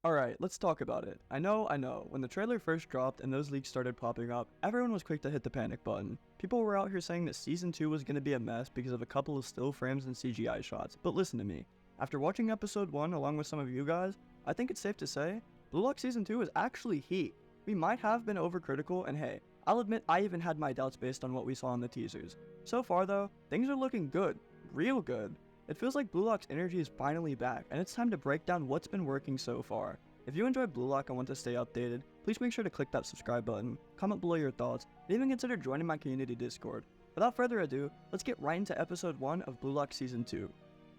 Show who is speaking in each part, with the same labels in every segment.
Speaker 1: Alright, let's talk about it. I know, when the trailer first dropped and those leaks started popping up, everyone was quick to hit the panic button. People were out here saying that Season 2 was going to be a mess because of a couple of still frames and CGI shots, but listen to me. After watching Episode 1 along with some of you guys, I think it's safe to say, Blue Lock Season 2 is actually heat. We might have been overcritical, and hey, I'll admit I even had my doubts based on what we saw in the teasers. So far though, things are looking good. Real good. It feels like Blue Lock's energy is finally back, and it's time to break down what's been working so far. If you enjoy Blue Lock and want to stay updated, please make sure to click that subscribe button, comment below your thoughts, and even consider joining my community Discord. Without further ado, let's get right into Episode 1 of Blue Lock Season 2.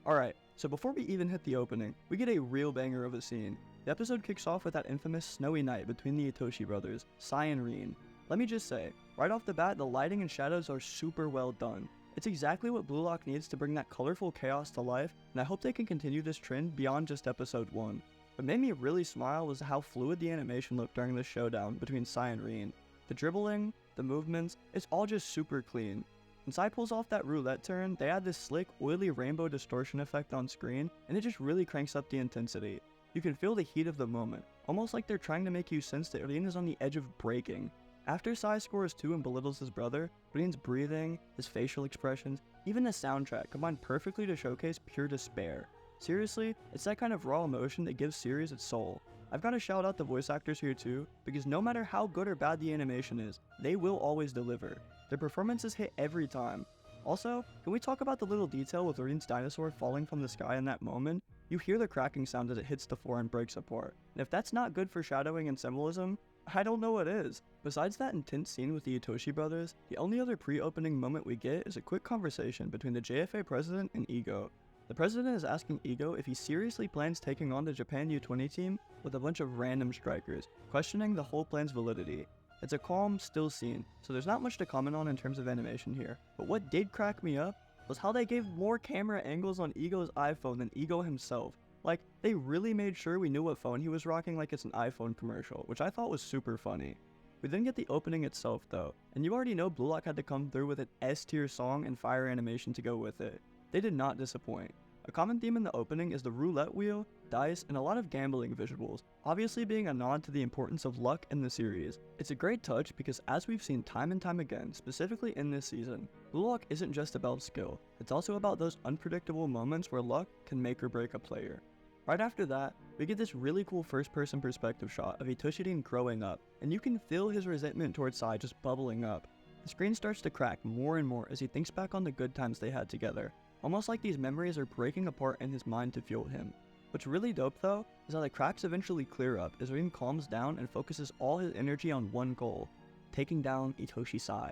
Speaker 1: Alright, so before we even hit the opening, we get a real banger of a scene. The episode kicks off with that infamous snowy night between the Itoshi brothers, Sai and Rin. Let me just say, right off the bat, the lighting and shadows are super well done. It's exactly what Blue Lock needs to bring that colorful chaos to life, and I hope they can continue this trend beyond just Episode 1. What made me really smile was how fluid the animation looked during the showdown between Sai and Rin. The dribbling, the movements, it's all just super clean. When Sai pulls off that roulette turn, they add this slick, oily rainbow distortion effect on screen, and it just really cranks up the intensity. You can feel the heat of the moment, almost like they're trying to make you sense that Rin is on the edge of breaking. After Sai scores 2 and belittles his brother, Rin's breathing, his facial expressions, even the soundtrack combine perfectly to showcase pure despair. Seriously, it's that kind of raw emotion that gives series its soul. I've got to shout out the voice actors here too, because no matter how good or bad the animation is, they will always deliver. Their performances hit every time. Also, can we talk about the little detail with Rin's dinosaur falling from the sky in that moment? You hear the cracking sound as it hits the floor and breaks apart. And if that's not good foreshadowing and symbolism, I don't know what is. Besides that intense scene with the Itoshi brothers, the only other pre-opening moment we get is a quick conversation between the JFA president and Ego. The president is asking Ego if he seriously plans taking on the Japan U20 team with a bunch of random strikers, questioning the whole plan's validity. It's a calm, still scene, so there's not much to comment on in terms of animation here, but what did crack me up was how they gave more camera angles on Ego's iPhone than Ego himself. Like, they really made sure we knew what phone he was rocking like it's an iPhone commercial, which I thought was super funny. We then get the opening itself though, and you already know Blue Lock had to come through with an S-tier song and fire animation to go with it. They did not disappoint. A common theme in the opening is the roulette wheel, dice, and a lot of gambling visuals, obviously being a nod to the importance of luck in the series. It's a great touch because as we've seen time and time again, specifically in this season, Blue Lock isn't just about skill, it's also about those unpredictable moments where luck can make or break a player. Right after that, we get this really cool first-person perspective shot of Itoshi growing up, and you can feel his resentment towards Sai just bubbling up. The screen starts to crack more and more as he thinks back on the good times they had together, almost like these memories are breaking apart in his mind to fuel him. What's really dope though, is how the cracks eventually clear up as Rin calms down and focuses all his energy on one goal, taking down Itoshi Sai.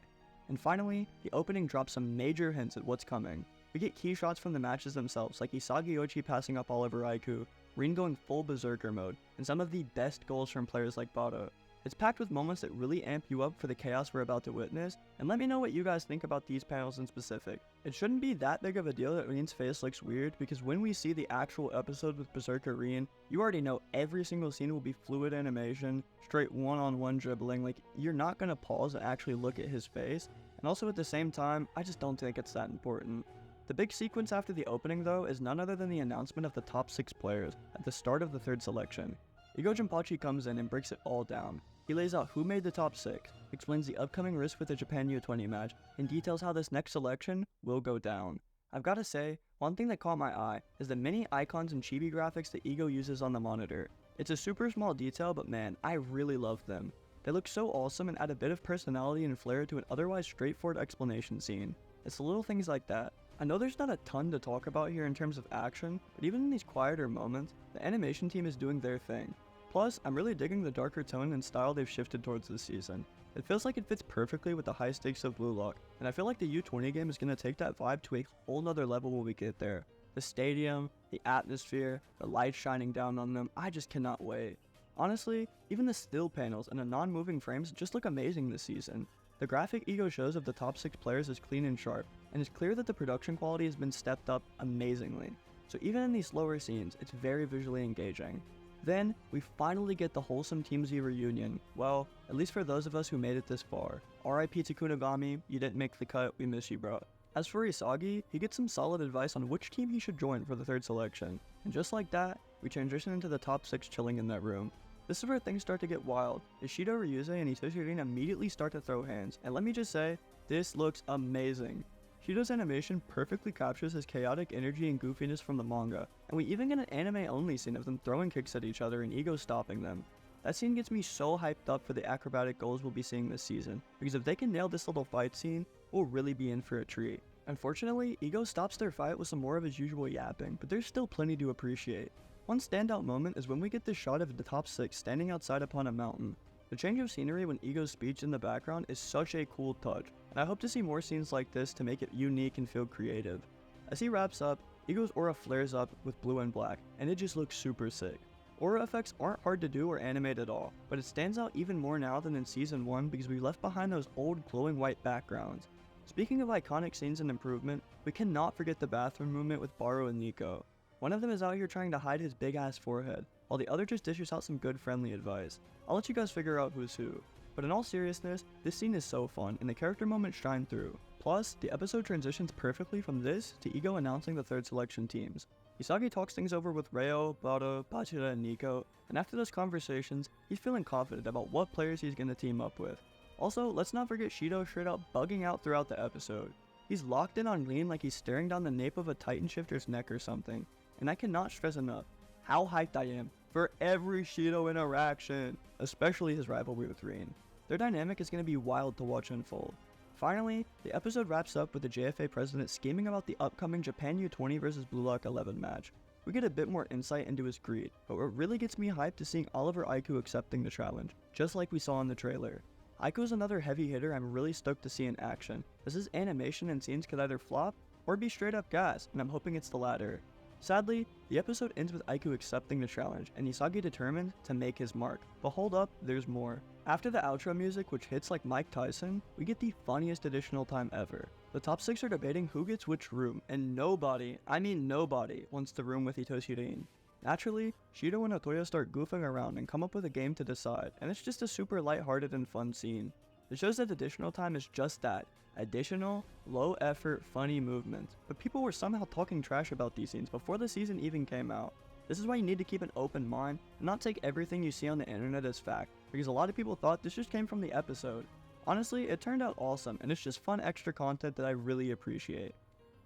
Speaker 1: And finally, the opening drops some major hints at what's coming. We get key shots from the matches themselves, like isagi yoichi passing up Oliver Aiku, Rin going full berserker mode, and some of the best goals from players like Barou. It's packed with moments that really amp you up for the chaos we're about to witness, and let me know what you guys think about these panels in specific. It shouldn't be that big of a deal that Rin's face looks weird, because when we see the actual episode with Berserker Rin, you already know every single scene will be fluid animation, straight one-on-one dribbling, like you're not gonna pause and actually look at his face, and also at the same time, I just don't think it's that important. The big sequence after the opening though is none other than the announcement of the top 6 players at the start of the 3rd selection. Ego Jinpachi comes in and breaks it all down. He lays out who made the top 6, explains the upcoming risk with the Japan U20 match, and details how this next selection will go down. I've gotta say, one thing that caught my eye is the many icons and chibi graphics that Ego uses on the monitor. It's a super small detail, but man, I really love them. They look so awesome and add a bit of personality and flair to an otherwise straightforward explanation scene. It's the little things like that. I know there's not a ton to talk about here in terms of action, but even in these quieter moments, the animation team is doing their thing. Plus, I'm really digging the darker tone and style they've shifted towards this season. It feels like it fits perfectly with the high stakes of Blue Lock, and I feel like the U20 game is going to take that vibe to a whole nother level when we get there. The stadium, the atmosphere, the lights shining down on them, I just cannot wait. Honestly, even the still panels and the non-moving frames just look amazing this season. The graphic Ego shows of the top 6 players is clean and sharp, and it's clear that the production quality has been stepped up amazingly. So even in these slower scenes, it's very visually engaging. Then, we finally get the wholesome Team Z reunion. Well, at least for those of us who made it this far. RIP to Kunigami, you didn't make the cut, we miss you bro. As for Isagi, he gets some solid advice on which team he should join for the 3rd selection. And just like that, we transition into the top 6 chilling in that room. This is where things start to get wild, as Shidou, ryusei, and Itoshi Rin immediately start to throw hands, and let me just say, this looks amazing. Shidou's animation perfectly captures his chaotic energy and goofiness from the manga, and we even get an anime-only scene of them throwing kicks at each other and Ego stopping them. That scene gets me so hyped up for the acrobatic goals we'll be seeing this season, because if they can nail this little fight scene, we'll really be in for a treat. Unfortunately, Ego stops their fight with some more of his usual yapping, but there's still plenty to appreciate. One standout moment is when we get this shot of the top 6 standing outside upon a mountain. The change of scenery when Ego's speech in the background is such a cool touch, and I hope to see more scenes like this to make it unique and feel creative. As he wraps up, Ego's aura flares up with blue and black, and it just looks super sick. Aura effects aren't hard to do or animate at all, but it stands out even more now than in Season 1 because we left behind those old glowing white backgrounds. Speaking of iconic scenes and improvement, we cannot forget the bathroom movement with Barou and Nico. One of them is out here trying to hide his big ass forehead, while the other just dishes out some good friendly advice. I'll let you guys figure out who's who. But in all seriousness, this scene is so fun and the character moments shine through. Plus, the episode transitions perfectly from this to Ego announcing the third selection teams. Isagi talks things over with Reo, Barou, Bachira, and Nico, and after those conversations, he's feeling confident about what players he's going to team up with. Also, let's not forget Shidou straight out bugging out throughout the episode. He's locked in on Rin like he's staring down the nape of a Titan Shifter's neck or something, and I cannot stress enough how hyped I am for every Shidou interaction, especially his rivalry with Rin. Their dynamic is going to be wild to watch unfold. Finally, the episode wraps up with the JFA president scheming about the upcoming Japan U20 vs Blue Lock 11 match. We get a bit more insight into his greed, but what really gets me hyped is seeing Oliver Aiku accepting the challenge, just like we saw in the trailer. Aiku is another heavy hitter I'm really stoked to see in action, as his animation and scenes could either flop or be straight up gas, and I'm hoping it's the latter. Sadly, the episode ends with Aiku accepting the challenge and Isagi determined to make his mark, but hold up, there's more. After the outro music, which hits like Mike Tyson, we get the funniest additional time ever. The top 6 are debating who gets which room, and nobody, I mean nobody, wants the room with Itoshi Rin. Naturally, Shidou and Otoya start goofing around and come up with a game to decide, and it's just a super lighthearted and fun scene. It shows that additional time is just that, additional, low-effort, funny movements, but people were somehow talking trash about these scenes before the season even came out. This is why you need to keep an open mind and not take everything you see on the internet as fact, because a lot of people thought this just came from the episode. Honestly, it turned out awesome, and it's just fun extra content that I really appreciate.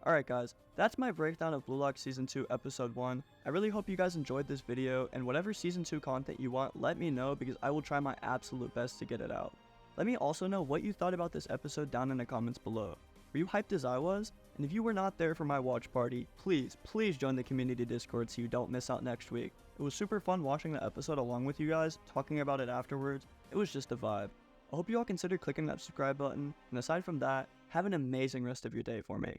Speaker 1: Alright guys, that's my breakdown of Blue Lock Season 2 Episode 1. I really hope you guys enjoyed this video, and whatever Season 2 content you want, let me know because I will try my absolute best to get it out. Let me also know what you thought about this episode down in the comments below. Were you hyped as I was? And if you were not there for my watch party, please join the community Discord so you don't miss out next week. It was super fun watching the episode along with you guys, talking about it afterwards. It was just a vibe. I hope you all consider clicking that subscribe button, and aside from that, have an amazing rest of your day for me.